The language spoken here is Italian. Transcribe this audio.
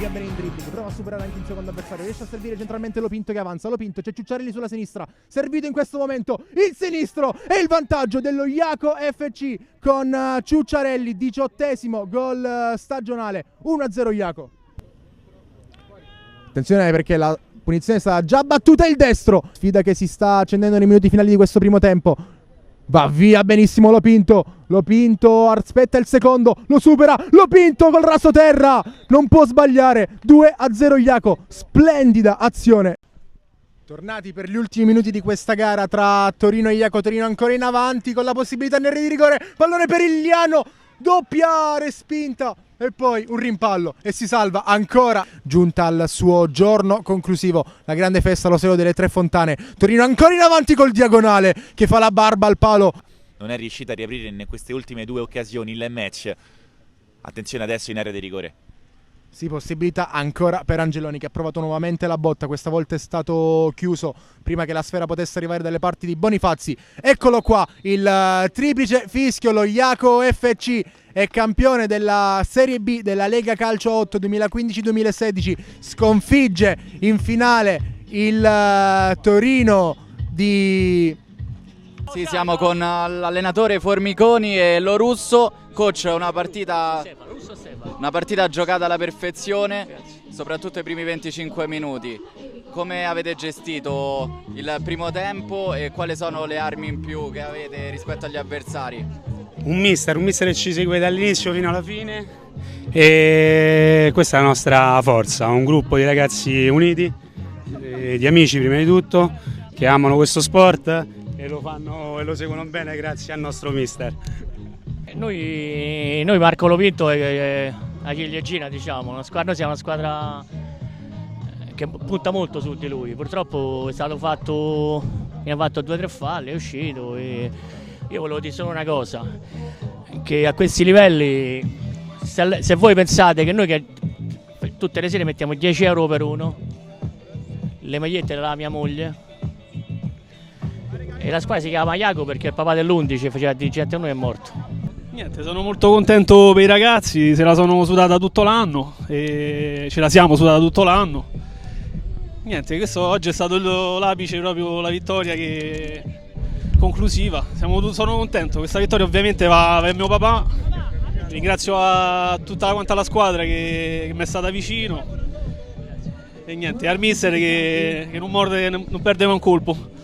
sia bene in dribbling, prova a superare anche il secondo avversario, riesce a servire centralmente Lopinto che avanza, Lopinto, c'è Ciucciarelli sulla sinistra, servito in questo momento il sinistro e il vantaggio dello Jaco FC con Ciucciarelli, 18° gol stagionale, 1-0 Jaco. Attenzione perché la punizione è stata già battuta, il destro, sfida che si sta accendendo nei minuti finali di questo primo tempo. Va via benissimo Lopinto, Lopinto aspetta il secondo, lo supera, Lopinto col raso terra, non può sbagliare, 2-0 Jaco, splendida azione. Tornati per gli ultimi minuti di questa gara tra Torino e Jaco, Torino ancora in avanti con la possibilità nel di rigore, pallone per Iliano, doppia respinta e poi un rimpallo e si salva ancora. Giunta al suo giorno conclusivo la grande festa allo Stadio delle Tre Fontane, Torino ancora in avanti col diagonale che fa la barba al palo. Non è riuscita a riaprire in queste ultime due occasioni il match. Attenzione adesso in area di rigore. Sì, possibilità ancora per Angeloni che ha provato nuovamente la botta, questa volta è stato chiuso prima che la sfera potesse arrivare dalle parti di Bonifazzi. Eccolo qua, il triplice fischio, lo Jaco FC è campione della Serie B della Lega Calcio 8 2015-2016, sconfigge in finale il Torino di... Sì, siamo con l'allenatore Formiconi e Lo Russo. Coach, una partita giocata alla perfezione, soprattutto i primi 25 minuti. Come avete gestito il primo tempo e quali sono le armi in più che avete rispetto agli avversari? Un mister che ci segue dall'inizio fino alla fine e questa è la nostra forza, un gruppo di ragazzi uniti, di amici prima di tutto, che amano questo sport e lo fanno e lo seguono bene grazie al nostro mister. Noi Marco Lopinto e la ciliegina, diciamo, noi siamo una squadra che punta molto su di lui. Purtroppo è stato fatto, mi ha fatto 2 o 3 falli, è uscito e io volevo dire solo una cosa, che a questi livelli se voi pensate che noi che tutte le sere mettiamo 10 euro per uno, le magliette della mia moglie, e la squadra si chiama Jaco perché il papà dell'11 faceva dirigente a noi, è morto. Niente, sono molto contento per i ragazzi, se la sono sudata tutto l'anno e ce la siamo sudata tutto l'anno. Niente, questo oggi è stato l'apice, proprio la vittoria conclusiva. Sono contento, questa vittoria ovviamente va per mio papà, ringrazio a tutta quanta la squadra che mi è stata vicino e niente, al mister che non perde un colpo.